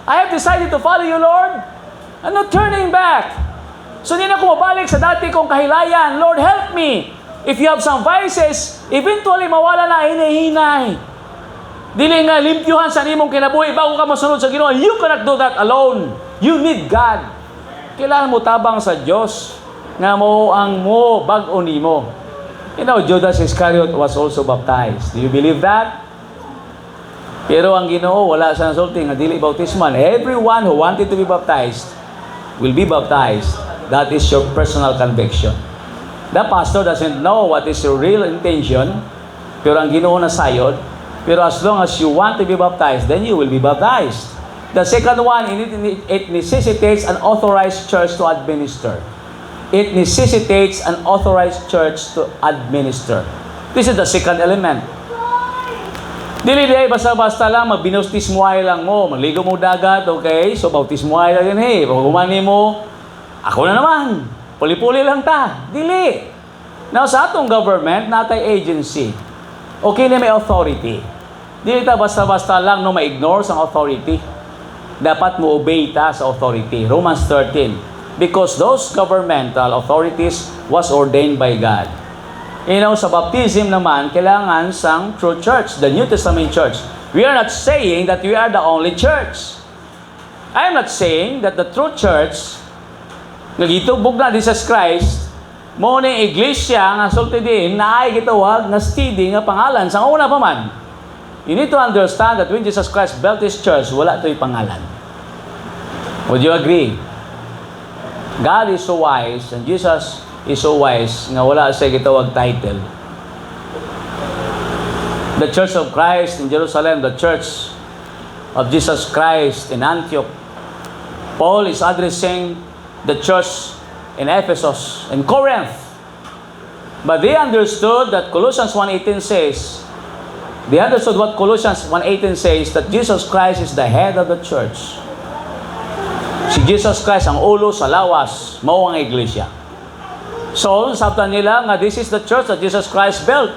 I have decided to follow you, Lord, and not turning back. So, hindi na ko mabalik sa dati kong kahilayan. Lord, help me. If you have some vices, eventually mawala na hinahinay. Dili nga limpyuhan sa imong kinabuhi bago ka masunod sa Ginoo. You cannot do that alone. You need God. Kailangan mo tabang sa Diyos nga mo ang mo bag-o nimo. You know, Judas Iscariot was also baptized. Do you believe that? Pero ang Ginoo wala sa nasulti nga dili bautisman. Everyone who wanted to be baptized will be baptized. That is your personal conviction. The pastor doesn't know what is your real intention, pero ang Ginoo na sayod. Pero as long as you want to be baptized, then you will be baptized. The second one, it necessitates an authorized church to administer. It necessitates an authorized church to administer. This is the second element. Dili basta-basta lang, magbinautismuhay lang mo, magligo mo dagat, okay? So, bautismuhay lang yun, hey. Pag umani mo, ako na naman, puli-puli lang ta. Dili. Now, sa atong government, natay agency. Okay na may authority. Dili ta basta-basta lang no ma-ignore sa authority. Dapat mo obey ta sa authority. Romans 13. Because those governmental authorities was ordained by God. You know, sa baptism naman, kailangan sang true church, the New Testament church. We are not saying that we are the only church. I am not saying that the true church, nagitubog na Jesus Christ, mo ni iglesia nga sulti din na ay gitawag nga steady nga pangalan sa una pa man. You need to understand that when Jesus Christ built His church, wala ito'y pangalan. Would you agree? God is so wise and Jesus is so wise nga wala siya gitawag title. The Church of Christ in Jerusalem, the Church of Jesus Christ in Antioch. Paul is addressing the church in Ephesus, in Corinth. But they understood that Colossians 1:18 says, they understood what Colossians 1:18 says, that Jesus Christ is the head of the church. Si Jesus Christ ang ulo sa lawas, mao ang iglesia. So, sabtan nila nga this is the church that Jesus Christ built.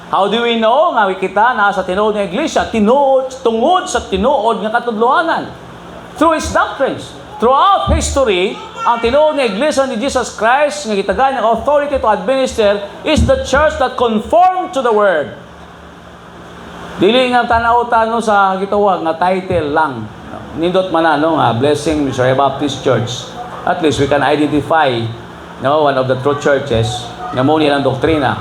How do we know nga kita na sa tinuod ng iglesia? Tungod sa tinuod nga katudloanan. Through His doctrines. Throughout history, ang tinuod ng iglesia ni Jesus Christ nga gitagan ng authority to administer is the church that conformed to the Word. Dili nga tanaw-tanaw sa gitawag nga title lang. Nindot man nga Blessing Missionary Baptist Church. At least we can identify one of the true churches nga mo nilang doktrina.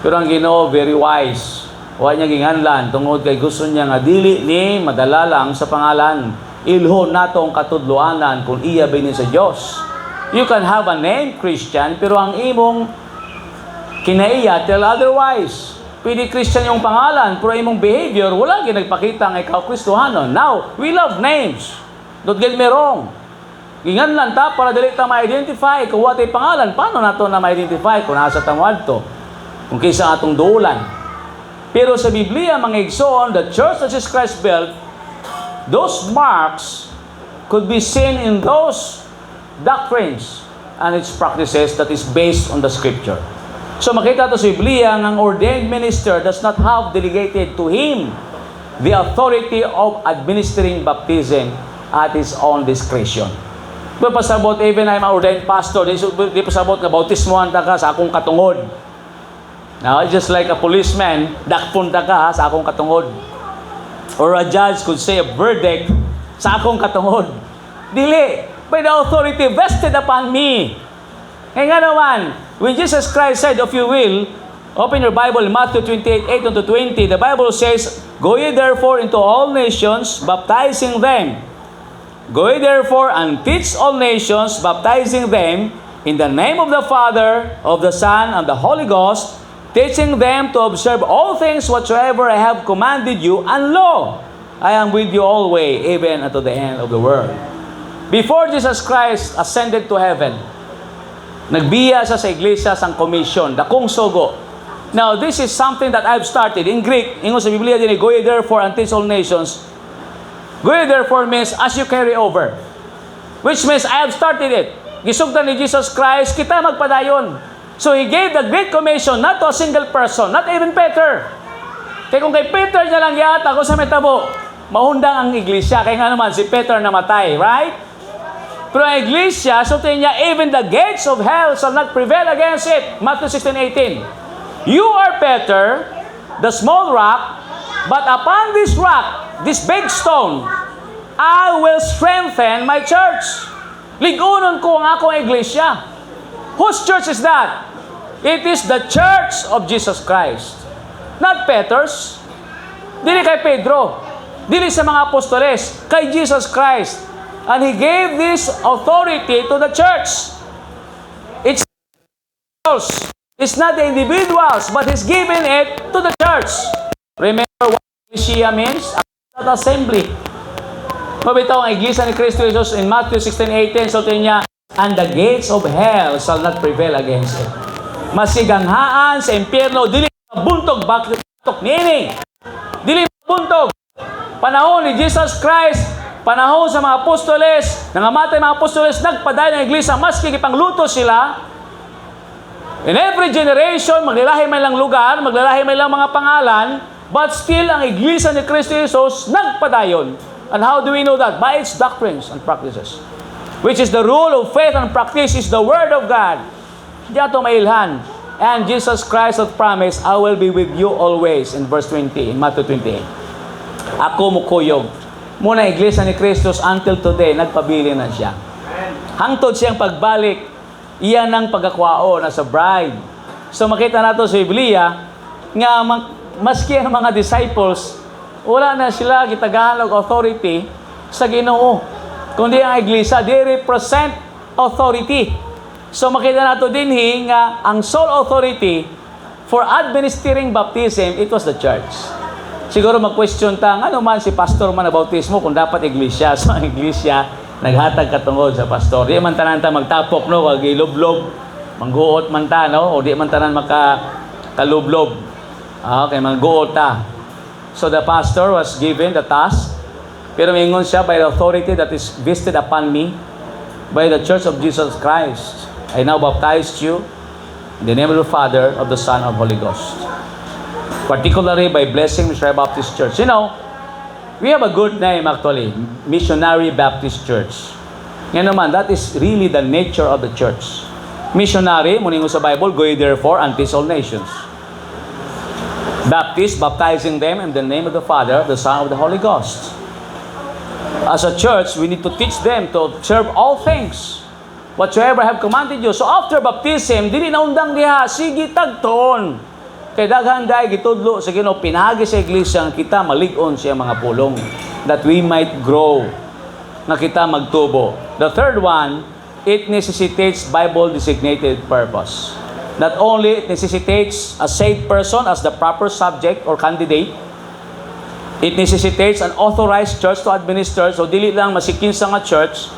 Pero ang Ginoo very wise. Wa niya ginganlan tungod kay gusto niya nga dili ni madala lang sa pangalan. Ilhon nato ang katudloanan kung iya binin sa Dios. You can have a name Christian pero ang imong kinaiya tell otherwise. Pwede Christian yung pangalan, pero imong behavior, wala ginagpakita ng ikaw Kristohanon. Now, we love names. Don't get me wrong. Gingan lang ta para dili ta ma-identify kung what ay pangalan. Paano nato na ma-identify kung nasa tangwad to? Kung kaysa atong duulan. Pero sa Biblia, mga igsoon, the church that Jesus Christ built, those marks could be seen in those doctrines and its practices that is based on the Scripture. So makita ito sa Biblia, ang ordained minister does not have delegated to him the authority of administering baptism at his own discretion. Di pasabot, even I'm an ordained pastor, di pasabot nga bautismohan ta ka sa akong katungod. Now, just like a policeman, dakpon ta ka sa akong katungod. Or a judge could say a verdict sa akong katungod. Dili, by the authority vested upon me. Kaya nga naman, when Jesus Christ said, if you will, open your Bible, Matthew 28, 8-20, the Bible says, Go ye therefore into all nations, baptizing them. Go ye therefore and teach all nations, baptizing them in the name of the Father, of the Son, and the Holy Ghost, teaching them to observe all things whatsoever I have commanded you, and lo, I am with you always, even unto the end of the world. Before Jesus Christ ascended to heaven, nagbiya siya sa iglesia sang commission, dakong sugo. Now, this is something that I've started. In Greek, ingon sa Biblia din, Go ye therefore and teach all nations. Go ye therefore means as you carry over. Which means I have started it. Gisugdan ni Jesus Christ, kita magpadayon. So He gave the Great Commission not to a single person, not even Peter. Kaya kung kay Peter niya lang yata ako sa metabo, mahundang ang iglesia. Kaya nga naman si Peter namatay, right? Pero ang iglesia, so niya, even the gates of hell shall not prevail against it. Matthew 16:18. You are Peter, the small rock, but upon this rock, this big stone, I will strengthen my church. Ligunon ko ang akong iglesia. Whose church is that? It is the church of Jesus Christ. Not Peter's. Dili kay Pedro. Dili sa mga apostoles. Kay Jesus Christ. And He gave this authority to the church. It's not the individuals, but He's given it to the church. Remember what ecclesia means? Not assembly. Mabitaw ang iglesia ni Kristo Jesus in Matthew 16:18, so niya, and the gates of hell shall not prevail against it. Masiganghaan sa impyerno, dili buntog bakit nini. Dili buntog. Panahon ni Jesus Christ, panahon sa mga apostoles, nangamatay mga apostoles, nagpadayon ng iglesia, maski gipangluto sila. In every generation, maglalahi may lang lugar, maglalahi may lang mga pangalan, but still, ang iglesia ni Kristo Jesus nagpadayon. And how do we know that? By its doctrines and practices. Which is the rule of faith and practice is the Word of God. Hindi ato mailhan. And Jesus Christ hath promised, I will be with you always, in verse 20, in Matthew 28. Ako mukuyog. Muna iglesia ni Kristo until today, nagpabili na siya. Hangtod siyang pagbalik, iyan ang pagkakwao na sa bride. So makita nato sa Biblia, nga maski ang mga disciples, wala na sila gitagahan og authority sa Ginoo. Kundi ang iglesia, they represent authority. So makita nato din nga ang sole authority for administering baptism, it was the church. Siguro mag-question ta, ano man si pastor man na bautismo kung dapat iglesia. So ang iglesia, naghatag katungod sa pastor. Di man tanan ta magtapok, no, wag ilublob, mangguot man ta, no, o di man tanan makakalublob. Okay, mangguot ta. So the pastor was given the task, pero mingon siya, by the authority that is vested upon me, by the Church of Jesus Christ, I now baptized you in the name of the Father, of the Son, of Holy Ghost. Particularly by blessing Missionary Baptist Church. You know, we have a good name actually, Missionary Baptist Church. Ngayon naman, that is really the nature of the church. Missionary, muningo sa Bible, go ye therefore and teach all nations. Baptist, baptizing them in the name of the Father, the Son, of the Holy Ghost. As a church, we need to teach them to observe all things whatsoever I have commanded you. So after baptism, dili na undang diha, sige tagton. Kay daghan day gitudlo sa Ginoo, pinagi sa iglesia nga kita malig-on siya mga pulong, that we might grow, nga kita magtubo. The third one, it necessitates Bible designated purpose. Not only it necessitates a saved person as the proper subject or candidate, it necessitates an authorized church to administer. So dili lang masikin sa nga church.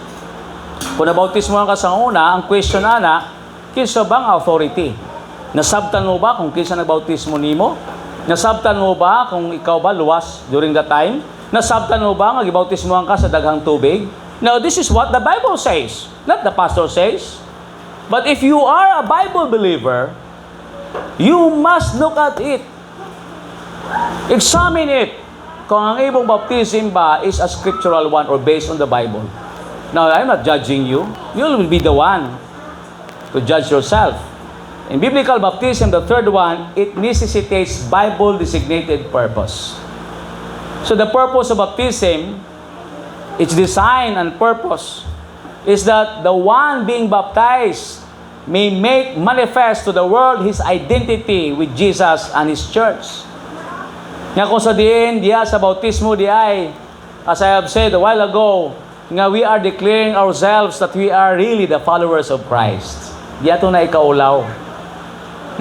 Kung nabautismo ka sa una, ang question ana, kinsa bang authority? Nasabtan mo ba kung kinsa nagbautismo nimo? Nasabtan mo ba kung ikaw ba luwas during that time? Nasabtan mo ba nga gibautismohan ka sa daghang tubig? Now, this is what the Bible says, not the pastor says. But if you are a Bible believer, you must look at it. Examine it. Kung ang ibong baptism ba is a scriptural one or based on the Bible. Now, I'm not judging you. You will be the one to judge yourself. In biblical baptism, the third one, it necessitates Bible-designated purpose. So the purpose of baptism, its design and purpose, is that the one being baptized may make manifest to the world his identity with Jesus and His church. Nga kung sa diin, diya sa bautismo di ay, as I have said a while ago, nga we are declaring ourselves that we are really the followers of Christ. Diya ito na ikaulaw.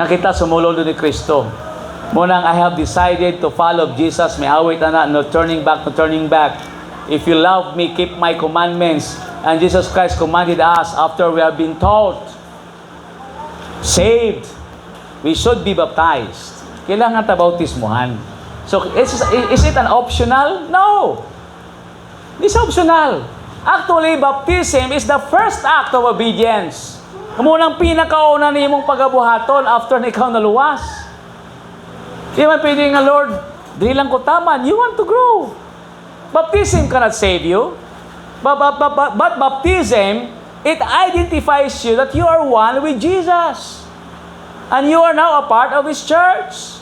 Nakita sumulong doon ni Kristo. Munang I have decided to follow Jesus, may awit na no turning back, no turning back. If you love me, keep my commandments. And Jesus Christ commanded us after we have been taught, saved, we should be baptized. Kailangan tabautismuhan. So, is it an optional? No. It's optional. Actually, baptism is the first act of obedience. Kamunang pinakauna ni mong pagabuhaton after na ikaw naluwas. Di man pwede nga, Lord, di lang ko taman. You want to grow. Baptism cannot save you. But baptism, it identifies you that you are one with Jesus. And you are now a part of His church.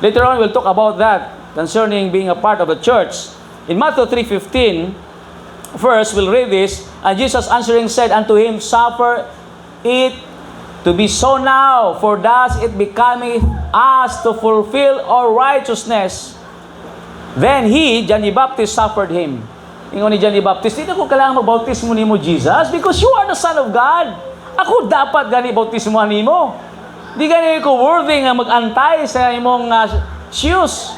Later on, we'll talk about that concerning being a part of the church. In Matthew 3:15, first, we'll read this. And Jesus answering said unto him, Suffer it to be so now, for thus it becometh us to fulfill all righteousness. Then he, John the Baptist, suffered him. Ingon ni John the Baptist, dito ko kailangan magbautismo ni mo, Jesus, because you are the Son of God. Ako dapat gani bautismo ni mo. Di gani ko worthy nga mag-antay sa imong shoes.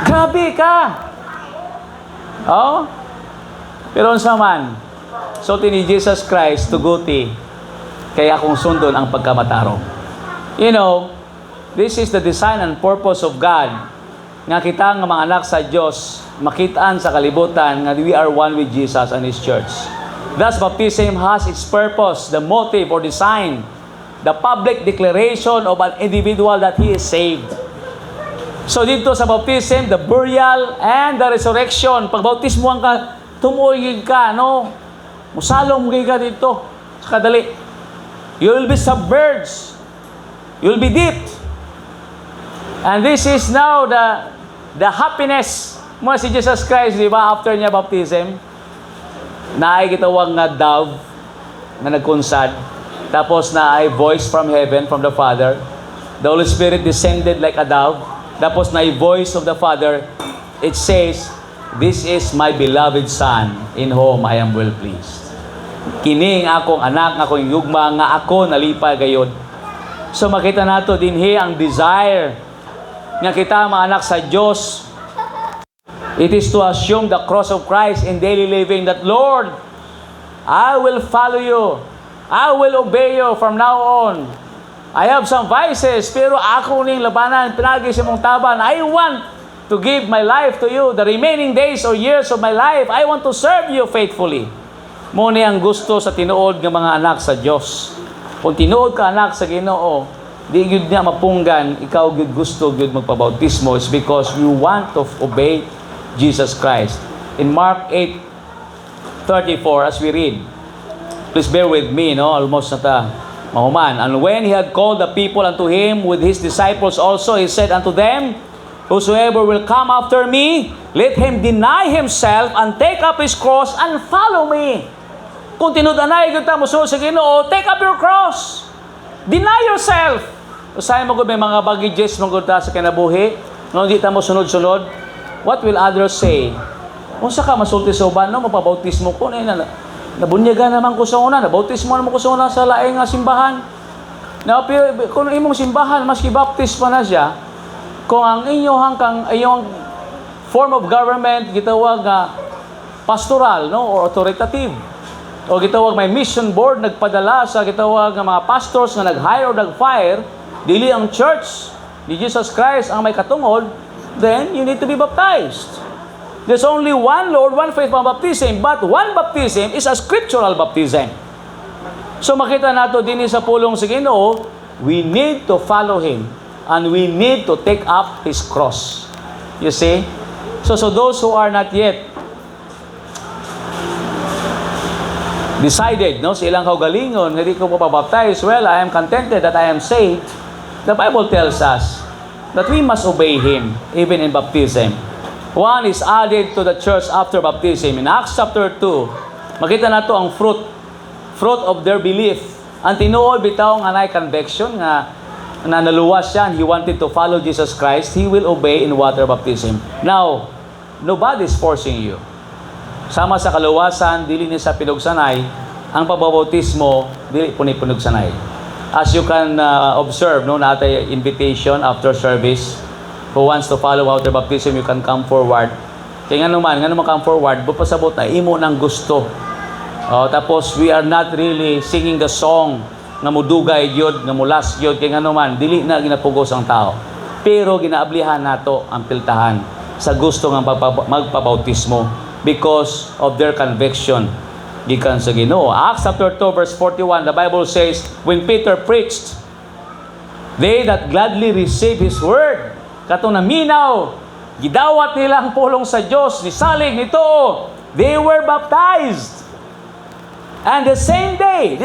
Grabe ka. Oh? Pero unsa man, so ni Jesus Christ tuguti kaya akong sundon ang pagkamatarong. You know, this is the design and purpose of God. Nga kita nga mga anak sa Diyos, makitaan sa kalibutan nga we are one with Jesus and His church. Thus, baptism has its purpose, the motive or design, the public declaration of an individual that he is saved. So dito sa baptism, the burial and the resurrection. Pag bautismuhan ka, tumuigig ka, no? Musalong ka dito. Sa kadali. You will be submerged. You will be dipped. And this is now the happiness mo si Jesus Christ, di ba? After niya baptism, naay gitawag nga dove na nagkunsad. Tapos naay voice from heaven, from the Father. The Holy Spirit descended like a dove. Tapos naay voice of the Father. It says, This is my beloved Son, in whom I am well pleased. Kining akong anak, akong yugma, nga ako nalipay gayod. So makita nato dinhi ang desire nga kita mga anak sa Diyos. It is to assume the cross of Christ in daily living that, Lord, I will follow you. I will obey you from now on. I have some vices, pero ako ning labanan, pinagi sa mong taban. I want to give my life to you. The remaining days or years of my life, I want to serve you faithfully. Muna ang gusto sa tinuod ng mga anak sa Diyos. Kung tinuod ka anak sa Ginoo, di gyud niya mapunggan, ikaw gyud gusto gyud magpabautismo, is because you want to obey Jesus Christ. In Mark 8:34, as we read, please bear with me, no? Almost nata mahuman. And when he had called the people unto him with his disciples also, he said unto them, Whosoever will come after me, let him deny himself and take up his cross and follow me. Kung tinudanay kita mo sa Ginoo, take up your cross. Deny yourself. Usahay mo may mga baggages mong sa kinabuhi, nung di ta mo sunod-sunod, what will others say? Kung sa ka masulti sa uban, no, mapabautismo ko, nabunyagan naman ko sa una, nabautismo naman ko sa una sa laing simbahan. Na, kung imong simbahan, maski baptist pa na siya, kung ang inyong form of government, gitawag pastoral, no, or authoritative, o gitawag may mission board, nagpadala sa gitawag ng mga pastors na nag-hire or nag-fire, dili ang church ni Jesus Christ ang may katungod, then you need to be baptized. There's only one Lord, one faith, one baptism, but one baptism is a scriptural baptism. So makita nato din sa pulong sa Ginoo, we need to follow Him and we need to take up His cross. You see? So those who are not yet decided, no, sa ilang kaugalingon, hindi ko mapabaptize, well, I am contented that I am saved. The Bible tells us that we must obey Him, even in baptism. One is added to the church after baptism. In Acts chapter 2, makita na to ang fruit of their belief. Ang tinuod bitaw nga nay conviction nga naluwas siya and he wanted to follow Jesus Christ, he will obey in water baptism. Now, nobody is forcing you. Sama sa kaluwasan, dili ni sa pinugsanay, ang pagbabautismo, dili po ni pinugsanay. As you can observe, no, natay invitation after service, who wants to follow water baptism, you can come forward. Kaya nga naman come forward, bupasabot na imo ng gusto. Tapos, we are not really singing the song nga mudugay gyud, nga mulas gyud, kaya nga naman, dili na ginapugos ang tao. Pero ginaablihan nato ang piltahan sa gusto nga magpabautismo because of their conviction gikan sa Ginoo. Acts chapter 2 verse 41, the Bible says, when Peter preached, they that gladly receive his word, katong naminaw, gidawat nila ang pulong sa Dios, nisalig nito, they were baptized. And the same day,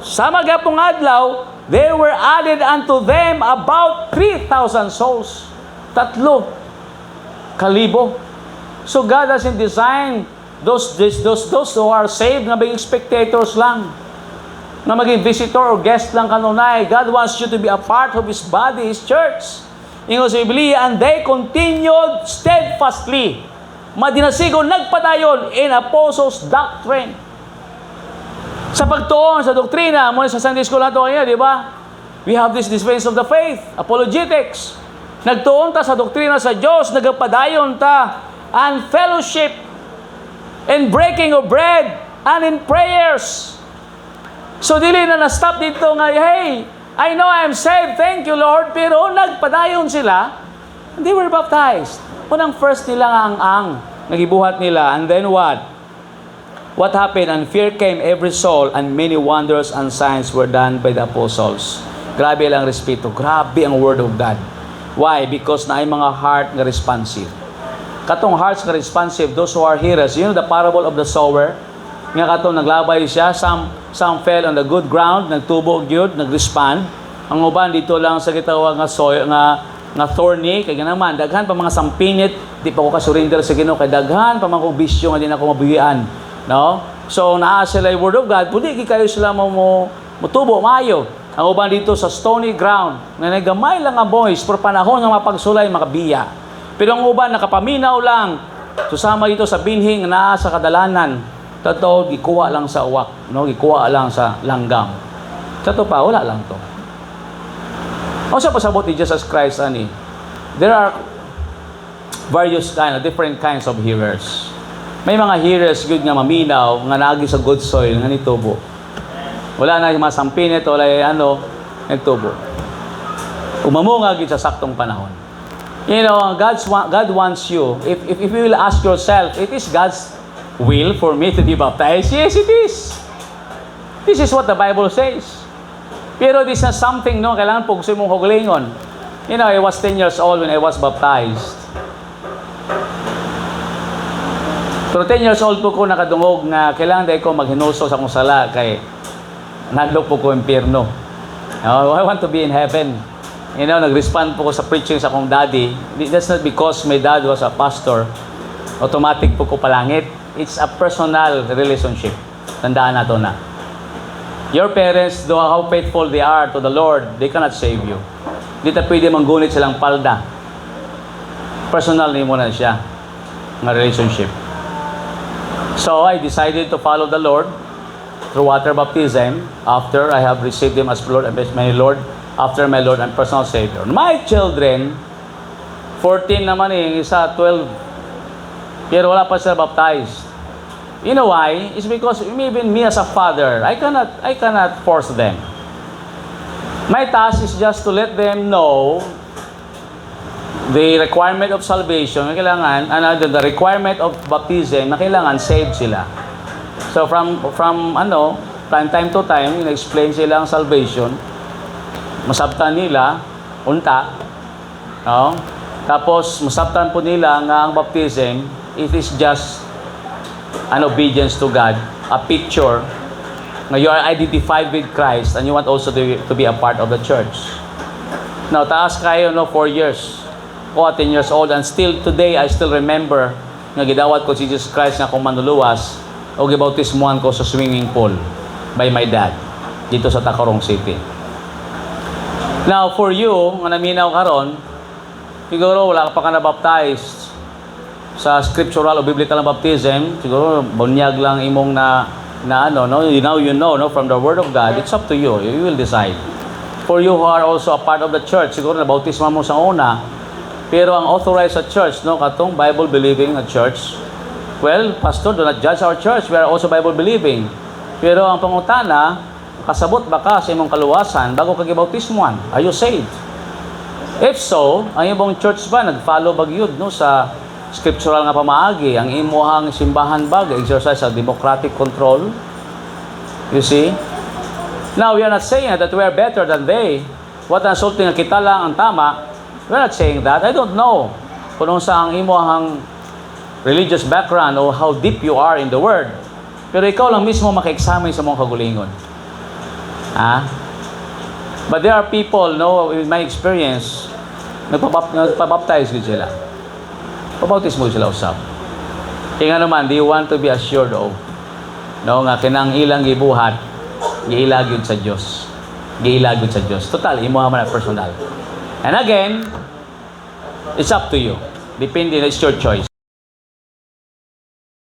sa magapong adlaw, there were added unto them about 3,000 souls. 3,000. So God doesn't design those who are saved na maging spectators lang, na maging visitor or guest lang kanunay. God wants you to be a part of His body, His church. Ingon sa Biblia, and they continued steadfastly, madinasigon, nagpadayon in apostles' doctrine. Sa pagtuon, sa doktrina, muna sa Sunday school nato kanya, di ba? We have this defense of the faith, apologetics. Nagtuon ta sa doktrina sa Diyos, nagpadayon ta, and fellowship, and breaking of bread, and in prayers. So, dili na na-stop dito nga, hey, I know I am saved, thank you Lord, pero nagpadayon sila, and they were baptized. Unang first nila nga ang nagibuhat nila, and then what? What happened? And fear came every soul, and many wonders and signs were done by the apostles. Grabe lang respeto. Grabe ang word of God. Why? Because na ay mga heart nga responsive. Katong hearts nga responsive, those who are hearers. You know the parable of the sower? Nga katong naglabay siya, some fell on the good ground, nagtubo gyud, nagrespond. Ang uban dito lang sa gitawag nga soil nga thorny, kay naman daghan pa mga sampinit, di pa ko ka-surrender sa Ginoo, kay daghan pa mga kong bisyo nga di na ko mabuhian. No? So, naa sila yung Word of God, pwede kayo sila mutubo, maayo. Ang uban dito sa stony ground, na nagamay lang ang boys, for panahon nga mapagsulay, makabiya. Pero ang uban, nakapaminaw lang, susama dito sa binhing, naa sa kadalanan, totoo, gikuha lang sa uwak, no? Gikuha lang sa langgam. Totoo pa, wala lang to. O sa pasabot ni Jesus Christ, there are different kinds of hearers. May mga hearers good nga maminaw, nga naagi sa good soil, nga nitubo. Wala na yung mga sampinit, wala yung nagtubo. Umamunga gid sa saktong panahon. You know, God wants you. If you will ask yourself, it is God's will for me to be baptized? Yes, it is. This is what the Bible says. Pero this is something, no, kailangan pugso mong huglingon. You know, I was 10 years old when I was baptized. Pero 10 years old po ko nakadungog nga kailangan dahil ko maghinuso sa akong sala kay nadlok po ko impyerno. I want to be in heaven. You know, nag-respond po ko sa preaching sa akong daddy. That's not because my dad was a pastor. Automatic po ko palangit. It's a personal relationship. Tandaan na to na. Your parents, though how faithful they are to the Lord, they cannot save you. Hindi ta pwede manggunit silang palda. Personal ni mo na siya ng relationship. So I decided to follow the Lord through water baptism after I have received Him as Lord and my Lord, after my Lord and personal Savior. My children, 14 naman isa 12, pero wala pa sila baptized. You know why? It's because even me as a father, I cannot force them. My task is just to let them know the requirement of salvation, kailangan, the requirement of baptism, na kailangan saved sila. So from time to time, explain sila ang salvation, masabtan nila, unta, no? Tapos masabtan po nila nga ang baptism, it is just an obedience to God a picture na you are identified with Christ and you want also to be a part of the church. Now, taas kayo, 4 years o 10 years old, and still today, I still remember nga gidawat ko si Jesus Christ nga kung manluluwas o gibautismuhan ko sa swimming pool by my dad dito sa Tacurong City. Now, for you, nga naminaw karon, siguro wala ka pa na-baptized sa scriptural o biblical na baptism, siguro bunyag lang imong now you know from the Word of God. It's up to you. You will decide. For you who are also a part of the church, siguro nabautisma mo sa una, pero ang authorized sa church, katong Bible-believing na church, well, pastor, do not judge our church. We are also Bible-believing. Pero ang pangutana, kasabot ba ka sa imong kaluwasan bago ka gibautismuhan? Are you saved? If so, ang imong church ba nag-follow bagyod sa scriptural nga pamaagi, ang imuhang simbahan ba exercise sa democratic control? You see? Now, we are not saying that we are better than they. What ang sulti nga kita lang ang tama, we are not saying that. I don't know kung sa ang imuhang religious background o how deep you are in the Word. Pero ikaw lang mismo maka-examine sa mong kagulingon. But there are people, in my experience, nagpabaptize ko sila. Pabautismo sila usap. Kaya nga naman, they want to be assured of nga kinang ilang gibuhat, giilagyod sa Diyos. Giilagyod sa Diyos. Total, imo man personal. And again, it's up to you. Depende, it's your choice.